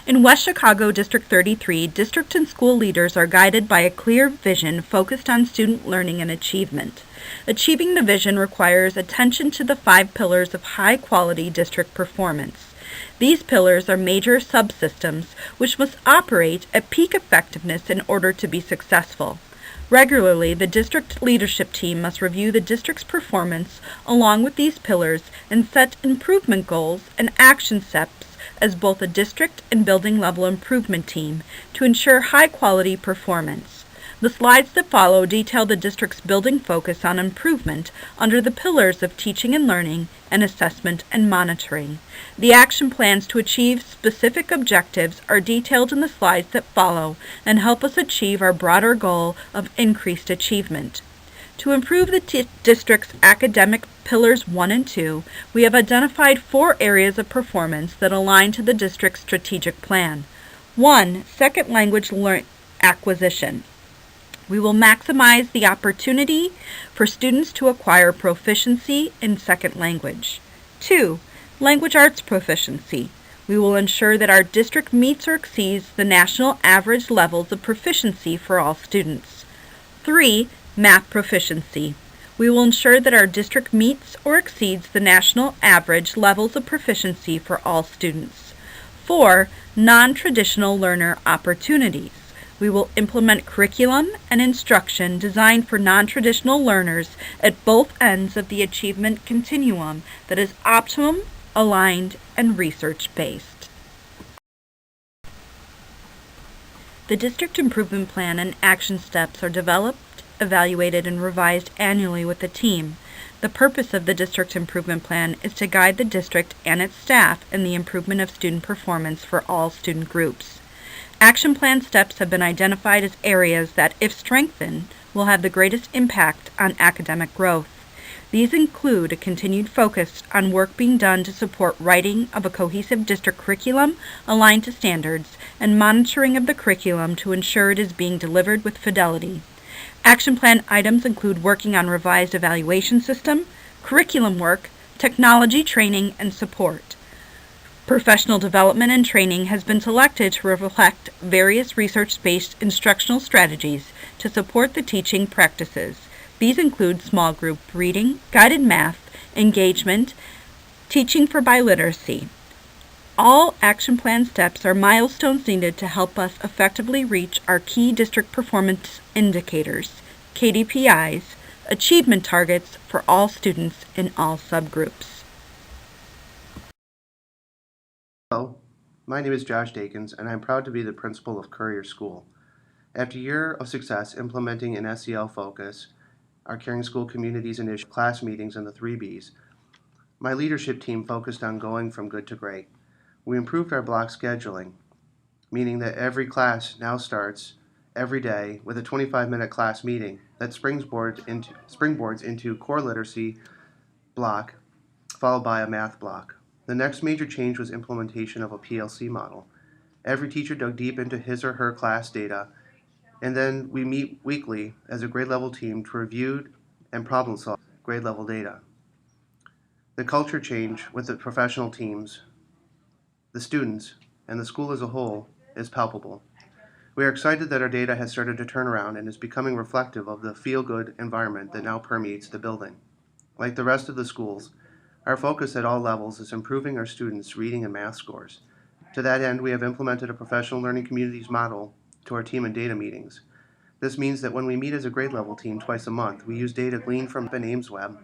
In West Chicago District 33, district and school leaders are guided by a clear vision focused on student learning and achievement. Achieving the vision requires attention to the 5 pillars of high-quality district performance. These pillars are major subsystems which must operate at peak effectiveness in order to be successful. Regularly, the district leadership team must review the district's performance along with these pillars and set improvement goals and action steps as both a district and building level improvement team to ensure high-quality performance. The slides that follow detail the district's building focus on improvement under the pillars of teaching and learning and assessment and monitoring. The action plans to achieve specific objectives are detailed in the slides that follow and help us achieve our broader goal of increased achievement. To improve the district's academic pillars 1 and 2, we have identified 4 areas of performance that align to the district's strategic plan. 1. Second language acquisition. We will maximize the opportunity for students to acquire proficiency in second language. 2. Language arts proficiency. We will ensure that our district meets or exceeds the national average levels of proficiency for all students. 3. Math proficiency. We will ensure that our district meets or exceeds the national average levels of proficiency for all students. 4. Non-traditional learner opportunities. We will implement curriculum and instruction designed for non-traditional learners at both ends of the achievement continuum that is optimum, aligned, and research-based. The District Improvement Plan and action steps are developed, evaluated, and revised annually with the team. The purpose of the District Improvement Plan is to guide the district and its staff in the improvement of student performance for all student groups. Action plan steps have been identified as areas that, if strengthened, will have the greatest impact on academic growth. These include a continued focus on work being done to support writing of a cohesive district curriculum aligned to standards and monitoring of the curriculum to ensure it is being delivered with fidelity. Action plan items include working on revised evaluation system, curriculum work, technology training, and support. Professional development and training has been selected to reflect various research-based instructional strategies to support the teaching practices. These include small group reading, guided math, engagement, teaching for biliteracy. All action plan steps are milestones needed to help us effectively reach our key district performance indicators, KDPIs, achievement targets for all students in all subgroups. Hello, my name is Josh Dakins, and I'm proud to be the principal of Currier School. After a year of success implementing an SEL focus, our Caring School Communities initiative, class meetings, and the 3 Bs, my leadership team focused on going from good to great. We improved our block scheduling, meaning that every class now starts every day with a 25-minute class meeting that springboards into core literacy block, followed by a math block. The next major change was implementation of a PLC model. Every teacher dug deep into his or her class data, and then we meet weekly as a grade level team to review and problem solve grade level data. The culture change with the professional teams, the students, and the school as a whole is palpable. We are excited that our data has started to turn around and is becoming reflective of the feel-good environment that now permeates the building. Like the rest of the schools, our focus at all levels is improving our students' reading and math scores. To that end, we have implemented a professional learning communities model to our team and data meetings. This means that when we meet as a grade level team twice a month, we use data gleaned from AIMSweb,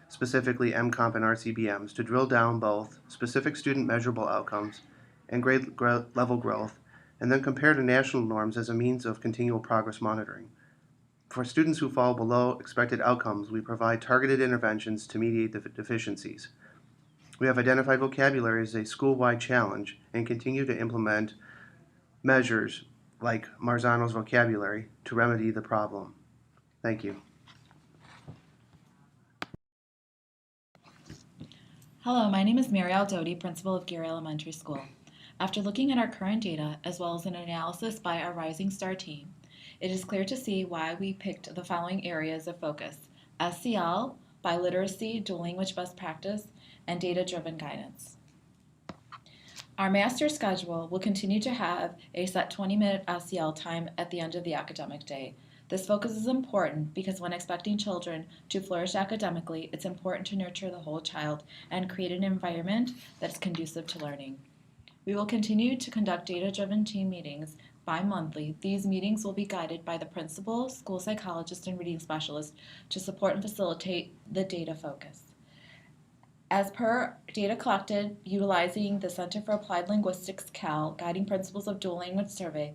specifically MComp and RCBMs, to drill down both specific student measurable outcomes and grade level growth, and then compare to national norms as a means of continual progress monitoring. For students who fall below expected outcomes, we provide targeted interventions to mediate the deficiencies. We have identified vocabulary as a school-wide challenge and continue to implement measures like Marzano's vocabulary to remedy the problem. Thank you. Hello, my name is Marielle Doty, principal of Currier Elementary School. After looking at our current data, as well as an analysis by our Rising Star team, it is clear to see why we picked the following areas of focus: SEL, biliteracy, dual language best practice, and data-driven guidance. Our master schedule will continue to have a set 20-minute SEL time at the end of the academic day. This focus is important because when expecting children to flourish academically, it's important to nurture the whole child and create an environment that is conducive to learning. We will continue to conduct data-driven team meetings bi-monthly. These meetings will be guided by the principal, school psychologist, and reading specialist to support and facilitate the data focus. As per data collected utilizing the Center for Applied Linguistics CAL Guiding Principles of Dual Language Survey,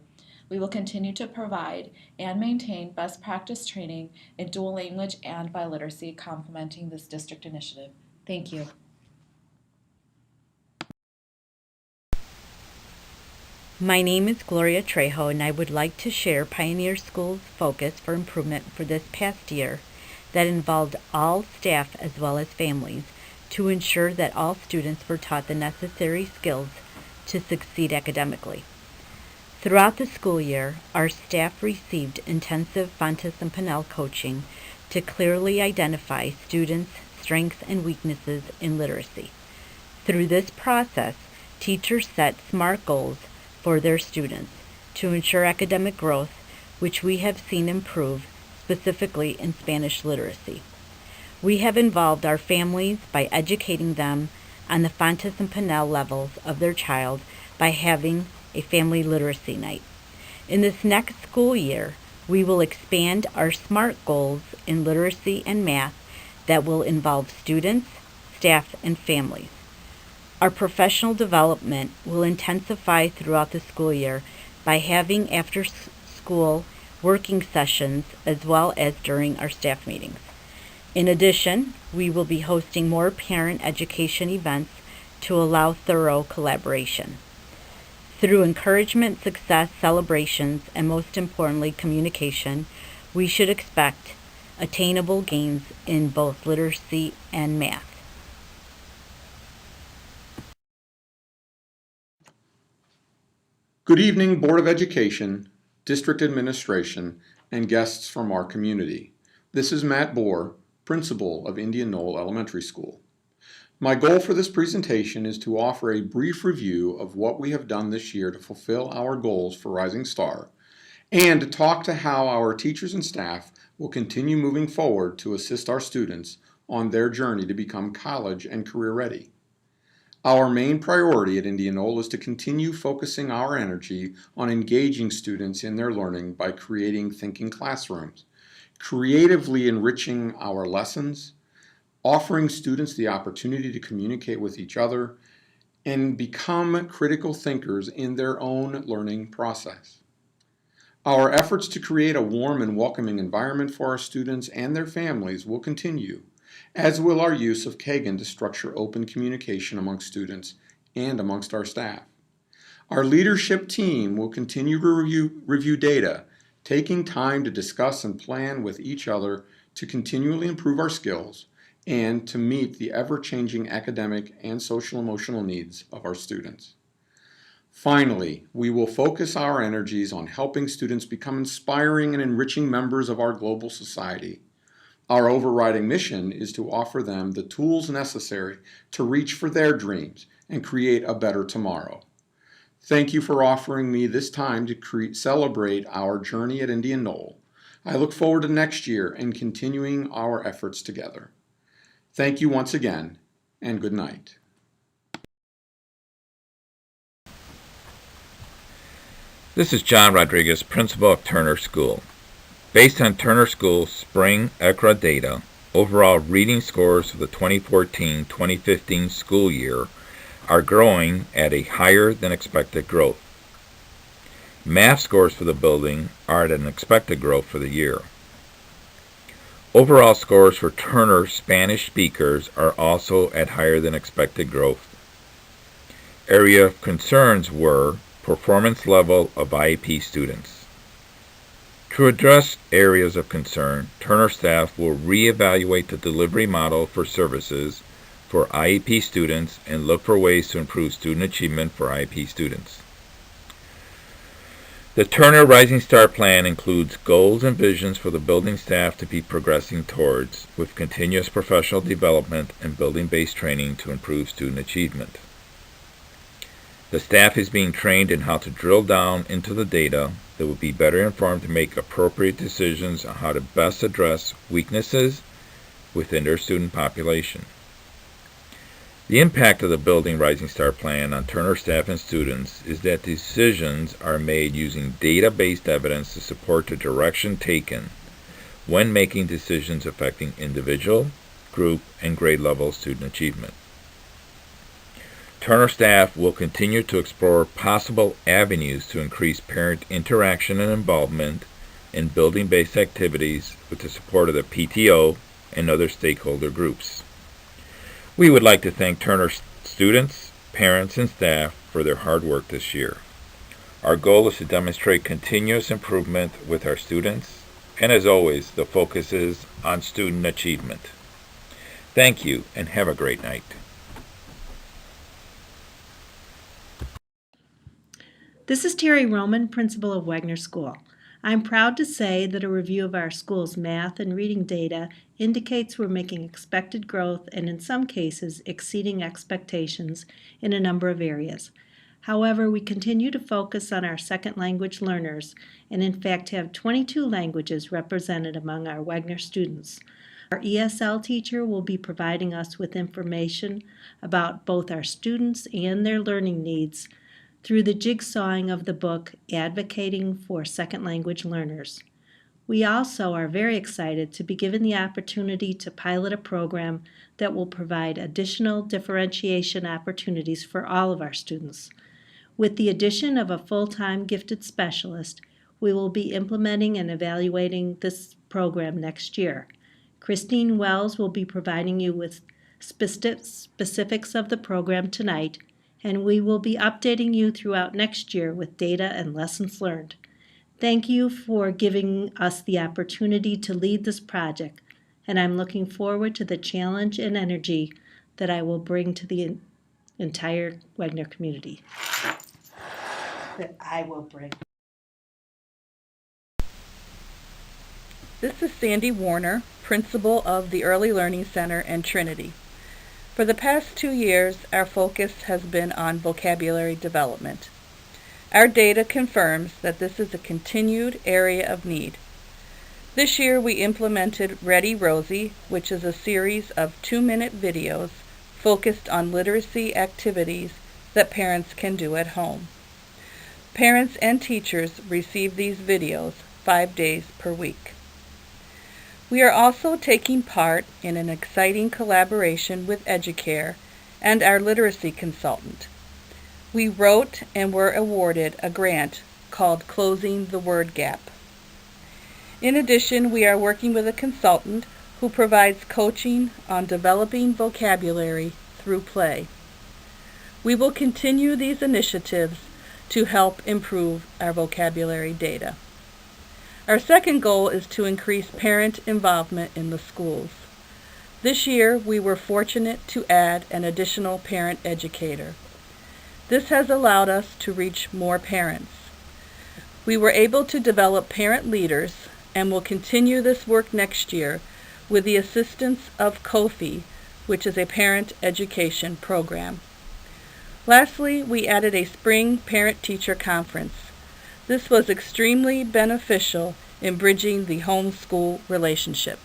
we will continue to provide and maintain best practice training in dual language and biliteracy, complementing this district initiative. Thank you. My name is Gloria Trejo, and I would like to share Pioneer School's focus for improvement for this past year that involved all staff as well as families to ensure that all students were taught the necessary skills to succeed academically. Throughout the school year, our staff received intensive Fontes and Pinnell coaching to clearly identify students' strengths and weaknesses in literacy. Through this process, teachers set SMART goals for their students to ensure academic growth, which we have seen improve specifically in Spanish literacy. We have involved our families by educating them on the Fontes and Pinnell levels of their child by having a family literacy night. In this next school year, we will expand our SMART goals in literacy and math that will involve students, staff, and families. Our professional development will intensify throughout the school year by having after-school working sessions as well as during our staff meetings. In addition, we will be hosting more parent education events to allow thorough collaboration. Through encouragement, success, celebrations, and most importantly, communication, we should expect attainable gains in both literacy and math. Good evening, Board of Education, District Administration, and guests from our community. This is Matt Bohr, Principal of Indian Knoll Elementary School. My goal for this presentation is to offer a brief review of what we have done this year to fulfill our goals for Rising Star, and to talk to how our teachers and staff will continue moving forward to assist our students on their journey to become college and career ready. Our main priority at Indian Knoll is to continue focusing our energy on engaging students in their learning by creating thinking classrooms, creatively enriching our lessons, offering students the opportunity to communicate with each other, and become critical thinkers in their own learning process. Our efforts to create a warm and welcoming environment for our students and their families will continue, as will our use of Kagan to structure open communication amongst students and amongst our staff. Our leadership team will continue to review data, taking time to discuss and plan with each other to continually improve our skills and to meet the ever-changing academic and social-emotional needs of our students. Finally, we will focus our energies on helping students become inspiring and enriching members of our global society. Our overriding mission is to offer them the tools necessary to reach for their dreams and create a better tomorrow. Thank you for offering me this time to celebrate our journey at Indian Knoll. I look forward to next year and continuing our efforts together. Thank you once again, and good night. This is John Rodriguez, Principal of Turner School. Based on Turner School's spring ECRA data, overall reading scores for the 2014-2015 school year are growing at a higher than expected growth. Math scores for the building are at an expected growth for the year. Overall scores for Turner Spanish speakers are also at higher than expected growth. Area of concerns were performance level of IEP students. To address areas of concern, Turner staff will reevaluate the delivery model for services for IEP students and look for ways to improve student achievement for IEP students. The Turner Rising Star Plan includes goals and visions for the building staff to be progressing towards, with continuous professional development and building-based training to improve student achievement. The staff is being trained in how to drill down into the data. They will be better informed to make appropriate decisions on how to best address weaknesses within their student population. The impact of the Building Rising Star Plan on Turner staff and students is that decisions are made using data-based evidence to support the direction taken when making decisions affecting individual, group, and grade level student achievement. Turner staff will continue to explore possible avenues to increase parent interaction and involvement in building-based activities with the support of the PTO and other stakeholder groups. We would like to thank Turner students, parents, and staff for their hard work this year. Our goal is to demonstrate continuous improvement with our students, and as always, the focus is on student achievement. Thank you, and have a great night. This is Terry Roman, principal of Wegner School. I'm proud to say that a review of our school's math and reading data indicates we're making expected growth and in some cases exceeding expectations in a number of areas. However, we continue to focus on our second language learners and in fact have 22 languages represented among our Wegner students. Our ESL teacher will be providing us with information about both our students and their learning needs through the jigsawing of the book Advocating for Second Language Learners. We also are very excited to be given the opportunity to pilot a program that will provide additional differentiation opportunities for all of our students. With the addition of a full-time gifted specialist, we will be implementing and evaluating this program next year. Christine Wells will be providing you with specifics of the program tonight, and we will be updating you throughout next year with data and lessons learned. Thank you for giving us the opportunity to lead this project, and I'm looking forward to the challenge and energy that I will bring to the entire Wegner community. This is Sandy Warner, principal of the Early Learning Center and Trinity. For the past 2 years, our focus has been on vocabulary development. Our data confirms that this is a continued area of need. This year we implemented Ready Rosie, which is a series of 2-minute videos focused on literacy activities that parents can do at home. Parents and teachers receive these videos 5 days per week. We are also taking part in an exciting collaboration with Educare and our literacy consultant. We wrote and were awarded a grant called Closing the Word Gap. In addition, we are working with a consultant who provides coaching on developing vocabulary through play. We will continue these initiatives to help improve our vocabulary data. Our second goal is to increase parent involvement in the schools. This year, we were fortunate to add an additional parent educator. This has allowed us to reach more parents. We were able to develop parent leaders and will continue this work next year with the assistance of Kofi, which is a parent education program. Lastly, we added a spring parent-teacher conference. This was extremely beneficial in bridging the home-school relationship.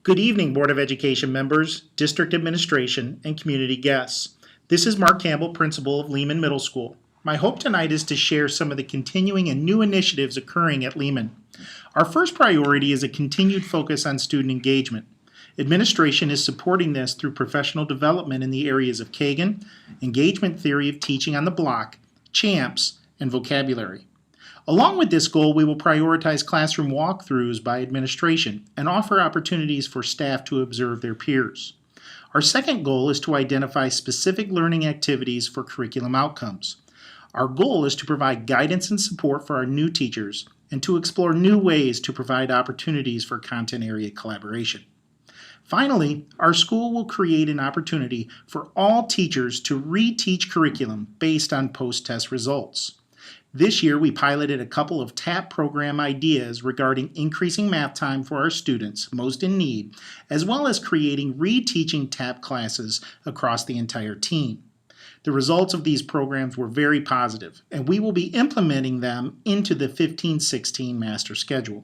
Good evening, Board of Education members, district administration, and community guests. This is Mark Campbell, principal of Leman Middle School. My hope tonight is to share some of the continuing and new initiatives occurring at Leman. Our first priority is a continued focus on student engagement. Administration is supporting this through professional development in the areas of Kagan, engagement theory of teaching on the block, CHAMPS, and vocabulary. Along with this goal, we will prioritize classroom walkthroughs by administration and offer opportunities for staff to observe their peers. Our second goal is to identify specific learning activities for curriculum outcomes. Our goal is to provide guidance and support for our new teachers and to explore new ways to provide opportunities for content area collaboration. Finally, our school will create an opportunity for all teachers to reteach curriculum based on post-test results. This year, we piloted a couple of TAP program ideas regarding increasing math time for our students most in need, as well as creating reteaching TAP classes across the entire team. The results of these programs were very positive, and we will be implementing them into the 15-16 master schedule.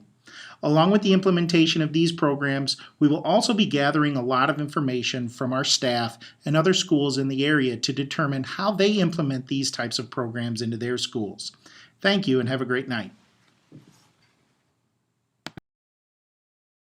Along with the implementation of these programs, we will also be gathering a lot of information from our staff and other schools in the area to determine how they implement these types of programs into their schools. Thank you and have a great night.